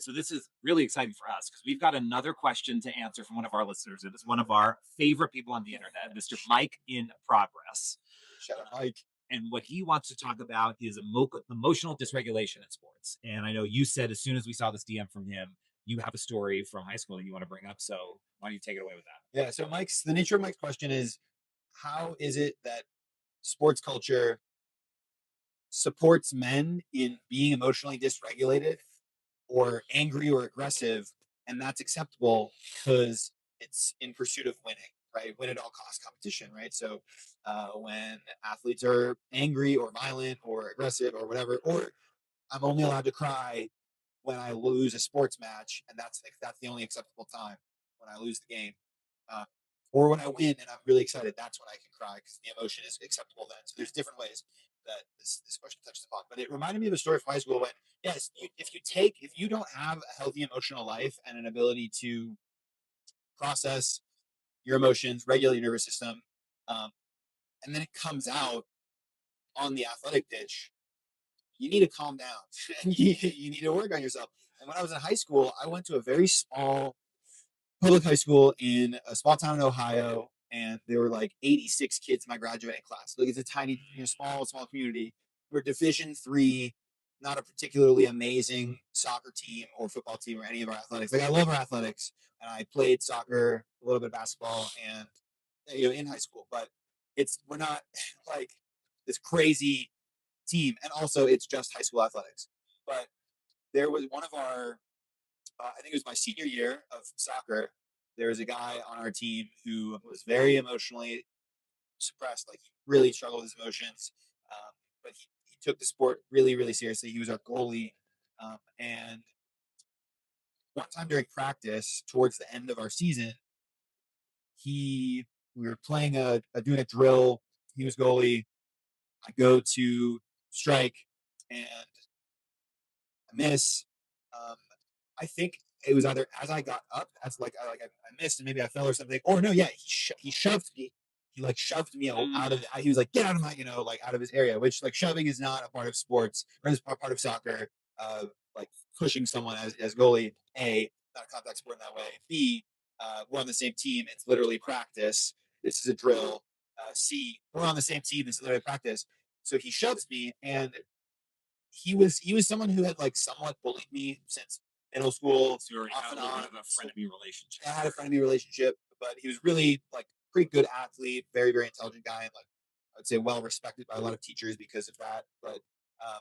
So this is really exciting for us because we've got another question to answer from one of our listeners. It is one of our favorite people on the internet, Mr. Mike in Progress. Shout out, Uh, Mike. and what he wants to talk about is emotional dysregulation in sports. And I know you said as soon as we saw this DM from him, you have a story from high school that you want to bring up. So why don't you take it away with that? Yeah. So the nature of Mike's question is, how is it that sports culture supports men in being emotionally dysregulated or angry or aggressive, and that's acceptable because it's in pursuit of winning, right? Win at all cost competition, right? So when athletes are angry or violent or aggressive or whatever, or I'm only allowed to cry when I lose a sports match, and that's the only acceptable time when I lose the game. Uh, or when I win and I'm really excited, that's when I can cry because the emotion is acceptable then. So there's different ways that this question touches upon. But it reminded me of a story from high school when, yes, if you don't have a healthy emotional life and an ability to process your emotions, regulate your nervous system, um, and then it comes out on the athletic pitch, you need to calm down and you need to work on yourself. And when I was in high school, I went to a very small public high school in a small town in Ohio, and there were like 86 kids in my graduating class. Like it's a tiny, small community. We're Division 3, not a particularly amazing soccer team or football team or any of our athletics. Like I love our athletics, and I played soccer, a little bit of basketball, and in high school. But we're not like this crazy team, and also it's just high school athletics. But there was one of our I think it was my senior year of soccer. There was a guy on our team who was very emotionally suppressed. Like he really struggled with his emotions, but he took the sport really, really seriously. He was our goalie, and one time during practice, towards the end of our season, he we were playing doing a drill. He was goalie. I go to strike, and I miss. Um, I think it was either as I got up, as I missed, and maybe I fell or something. Or no, yeah, he shoved me. He like shoved me out of. He was like, "Get out of my," like out of his area. Which like shoving is not a part of sports or is part of soccer. Like pushing someone as goalie. A, not a contact sport in that way. B, we're on the same team. It's literally practice. This is a drill. C, we're on the same team. This is literally practice. So he shoves me, and he was someone who had like somewhat bullied me since middle school, So you already off had a and little on. bit of a frenemy relationship. I had a friendly relationship, but he was really like pretty good athlete, very very intelligent guy, and like I would say well respected by a lot of teachers because of that. But um,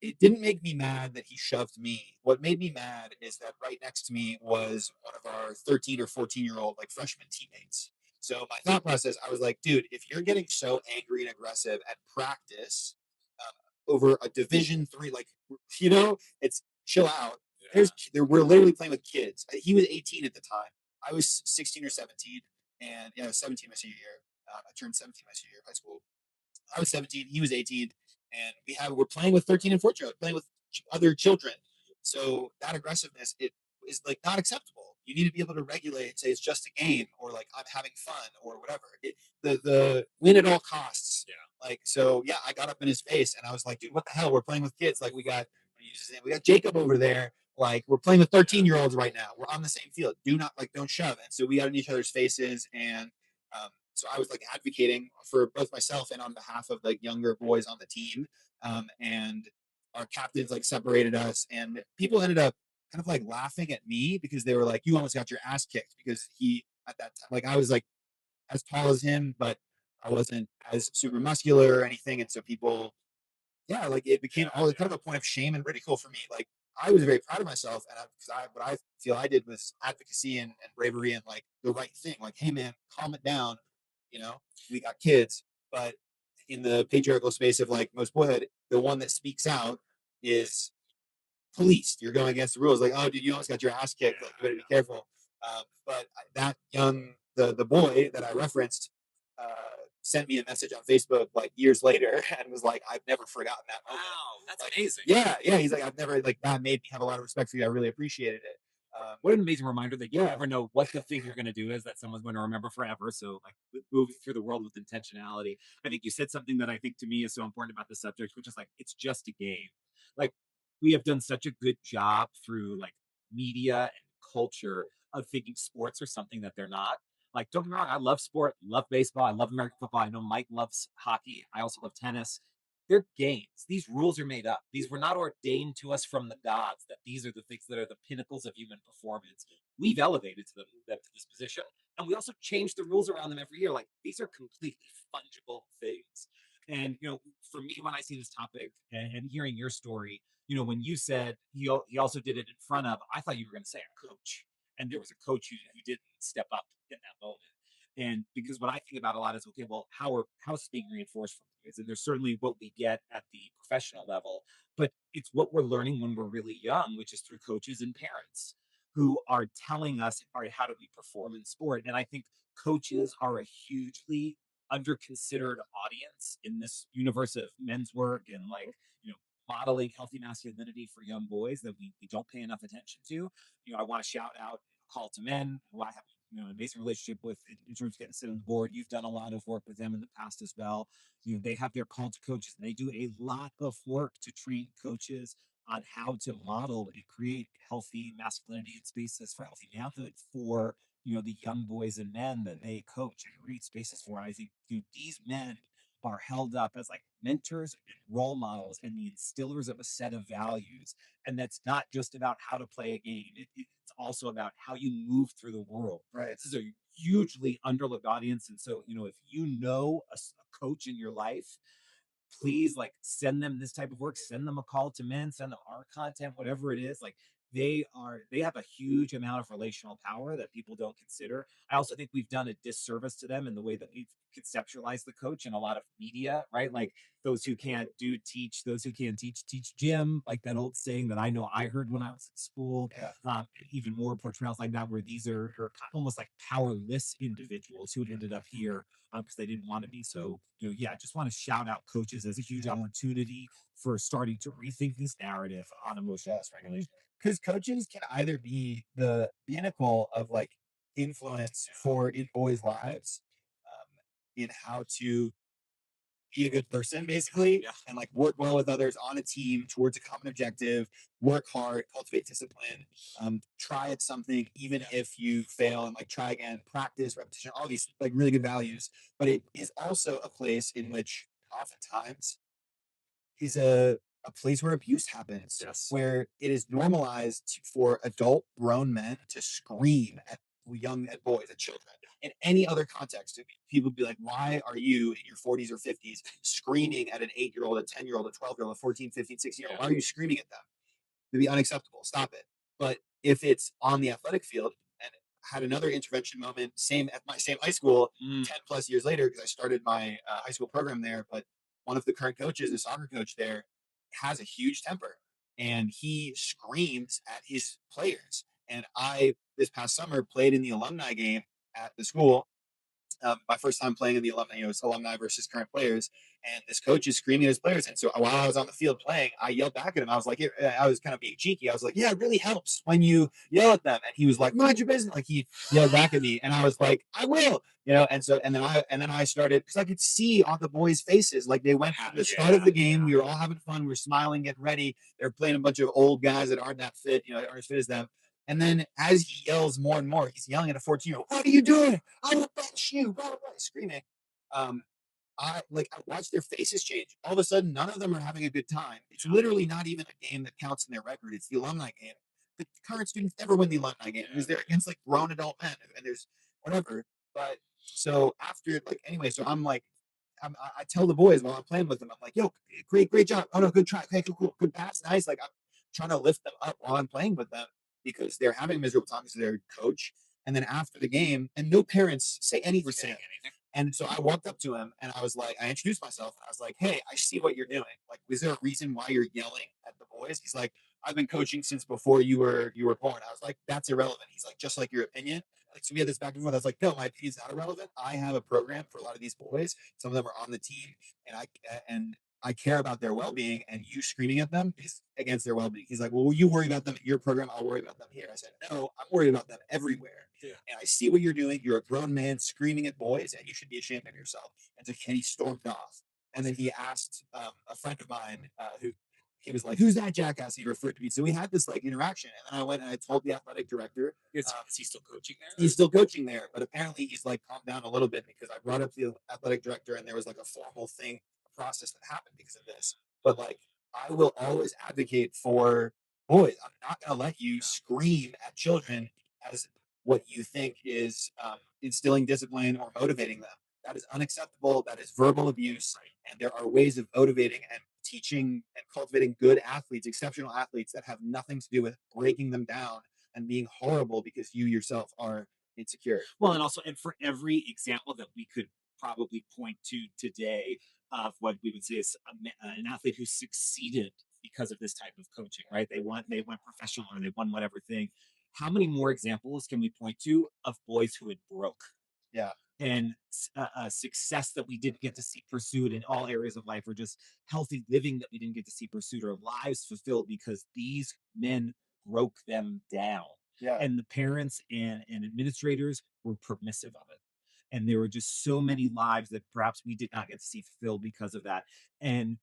it didn't make me mad that he shoved me. What made me mad is that right next to me was one of our 13 or 14-year-old like freshman teammates. So my thought process, I was like, dude, if you're getting so angry and aggressive at practice over a Division 3, like it's chill out. Yeah. We're literally playing with kids. He was 18 at the time. I was 16 or 17, and yeah, I was 17 my senior year. I turned 17 my senior year of high school. I was 17, he was 18, and we're playing with 13 and 14, playing with other children. So that aggressiveness, it is like not acceptable. You need to be able to regulate and say it's just a game, or like I'm having fun, or whatever. The win at all costs. Yeah. Like so, yeah. I got up in his face and I was like, dude, what the hell? We're playing with kids. Like we got Jacob over there. Like we're playing with 13-year-olds right now. We're on the same field. Don't shove. And so we got in each other's faces, and so I was like advocating for both myself and on behalf of like younger boys on the team. And our captains like separated us, and people ended up kind of like laughing at me because they were like, "You almost got your ass kicked," because he at that time, like I was like as tall as him, but I wasn't as super muscular or anything, and so people, yeah, like it became Yeah. all kind of a point of shame and ridicule for me. Like I was very proud of myself, and what I feel I did was advocacy and bravery and like the right thing. Like, hey man, calm it down. You know, we got kids, but in the patriarchal space of like most boyhood, the one that speaks out is policed. You're going against the rules. Like, oh, dude, you almost got your ass kicked. Like, you better be careful. But that the boy that I referenced, uh, sent me a message on Facebook like years later and was like, I've never forgotten that moment. Wow, that's Like, amazing. yeah, yeah. He's like, I've never like that made me have a lot of respect for you. I really appreciated it. What an amazing reminder that you Yeah, never know what the thing you're going to do is that someone's going to remember forever. So, like moving through the world with intentionality. I think you said something that I think to me is so important about the subject, which is like it's just a game. Like we have done such a good job through like media and culture of thinking sports are something that they're not. Like, don't get me wrong, I love sport, love baseball, I love American football. I know Mike loves hockey. I also love tennis. They're games. These rules are made up. These were not ordained to us from the gods, that these are the things that are the pinnacles of human performance. We've elevated them to this position. And we also change the rules around them every year. Like, these are completely fungible things. And, for me, when I see this topic and hearing your story, when you said he also did it in front of, I thought you were going to say a coach. And there was a coach who didn't step up in that moment. And because what I think about a lot is, okay, well, how's it being reinforced from kids? And there's certainly what we get at the professional level, but it's what we're learning when we're really young, which is through coaches and parents who are telling us, all right, how do we perform in sport? And I think coaches are a hugely under considered audience in this universe of men's work and like, modeling healthy masculinity for young boys that we don't pay enough attention to. I want to shout out Call to Men, who I have an amazing relationship with in terms of getting to sit on the board. You've done a lot of work with them in the past as well. They have their call to coaches, and they do a lot of work to train coaches on how to model and create healthy masculinity and spaces for healthy manhood for the young boys and men that they coach and create spaces for. And I think these men are held up as like mentors and role models and the instillers of a set of values. And that's not just about how to play a game. It's also about how you move through the world. Right. This is a hugely underlooked audience. And so, if a coach in your life, please like send them this type of work, send them a call to men, send them our content, whatever it is. Like they have a huge amount of relational power that people don't consider. I also think we've done a disservice to them in the way that we've conceptualized the coach in a lot of media, right? Like those who can't do teach, those who can't teach Jim, like that old saying that I know I heard when I was in school. Yeah. Even more portrayals like that, where these are almost like powerless individuals who had ended up here because they didn't want to be. So, yeah, I just want to shout out coaches as a huge opportunity for starting to rethink this narrative on emotional dysregulation. Because coaches can either be the pinnacle of like influence for in boys' lives, in how to be a good person, basically, Yeah. and like work well with others on a team towards a common objective, work hard, cultivate discipline, try at something, even if you fail, and like try again, practice, repetition, all these like really good values. But it is also a place in which oftentimes is a place where abuse happens, Yes. where it is normalized for adult grown men to scream at boys, at children. In any other context, people would be like, why are you in your 40s or 50s screaming at an 8-year-old, a 10-year-old, a 12-year-old, a 14, 15, 16-year-old? Why are you screaming at them? It'd be unacceptable. Stop it. But if it's on the athletic field and had another intervention moment, same at my same high school, Mm. 10 plus years later, because I started my high school program there, but one of the current coaches, the soccer coach there, has a huge temper and he screams at his players. And I, this past summer, played in the alumni game at the school, my first time playing in the alumni, it's alumni versus current players. And this coach is screaming at his players. And so while I was on the field playing, I yelled back at him. I was like, I was kind of being cheeky. I was like, yeah, it really helps when you yell at them. And he was like, mind your business. Like he yelled back at me. And I was like, I will, and then I started because I could see on the boys' faces, like they went from the start of the game. We were all having fun. We are smiling, getting ready. They're playing a bunch of old guys that aren't that fit, aren't as fit as them. And then as he yells more and more, he's yelling at a 14-year-old, what are you doing? I will bench you, blah, blah, blah, screaming. Um, I watch their faces change. All of a sudden, none of them are having a good time. It's literally not even a game that counts in their record. It's the alumni game. The current students never win the alumni game because they're against like grown adult men and there's whatever. But so after anyway, so I'm like, I tell the boys while I'm playing with them, I'm like, yo, great job. Oh no, good try. Okay, cool, good pass, nice. Like I'm trying to lift them up while I'm playing with them because they're having a miserable time because of their coach. And then after the game, and no parents say anything. And so I walked up to him and I was like, I introduced myself. And I was like, hey, I see what you're doing. Like, was there a reason why you're yelling at the boys? He's like, I've been coaching since before you were born. I was like, that's irrelevant. He's like, just like your opinion. Like, so we had this back and forth. I was like, no, my opinion's not irrelevant. I have a program for a lot of these boys. Some of them are on the team, and I care about their well-being, and you screaming at them is against their well-being. He's like, well, will you worry about them at your program? I'll worry about them here. I said, no, I'm worried about them everywhere. Yeah. And I see what you're doing. You're a grown man screaming at boys, and you should be ashamed of yourself. And so Kenny stormed off. And then he asked a friend of mine who he was like, "Who's that jackass?" He referred to me. So we had this like interaction, and then I went and I told the athletic director. Is he still coaching there? He's still coaching there, but apparently he's like calmed down a little bit because I brought up the athletic director, and there was like a formal thing, a process that happened because of this. But like, I will always advocate for boys. I'm not going to let you scream at children as what you think is instilling discipline or motivating them. That is unacceptable. That is verbal abuse, and there are ways of motivating and teaching and cultivating good athletes, exceptional athletes that have nothing to do with breaking them down and being horrible because you yourself are insecure. Well, and also, and for every example that we could probably point to today of what we would say is an athlete who succeeded because of this type of coaching, right? They went professional, or they won whatever thing. How many more examples can we point to of boys who had broke Yeah, and success that we didn't get to see pursued in all areas of life, or just healthy living that we didn't get to see pursued, or lives fulfilled because these men broke them down, yeah, and the parents and administrators were permissive of it, and there were just so many lives that perhaps we did not get to see fulfilled because of that. And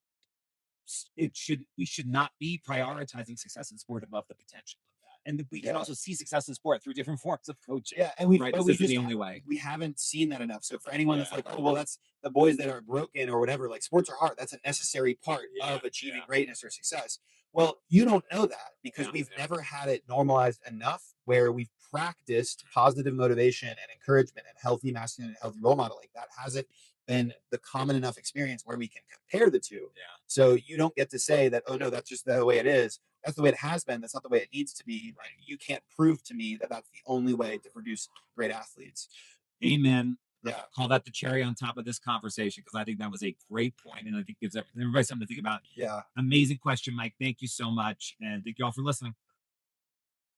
it should we should not be prioritizing success in sport above the potential of that. And we can yeah. also see success in sport through different forms of coaching, Yeah, and we've right? but This we isn't just the only way. we haven't seen that enough. So for anyone that's Yeah. like, "Oh, well, that's the boys that are broken or whatever," like sports are hard. That's a necessary part Yeah. of achieving Yeah. greatness or success. Well, you don't know that because Yeah. we've Yeah. never had it normalized enough where we've practiced positive motivation and encouragement and healthy masculine and healthy role modeling. That hasn't been the common enough experience where we can compare the two. Yeah. So you don't get to say that, "Oh no, that's just the way it is." That's the way it has been. That's not the way it needs to be. Like, you can't prove to me that that's the only way to produce great athletes. Amen. Yeah, Call that the cherry on top of this conversation, because I think that was a great point, and I think gives everybody something to think about. yeah. Amazing question, Mike. Thank you so much, and thank you all for listening.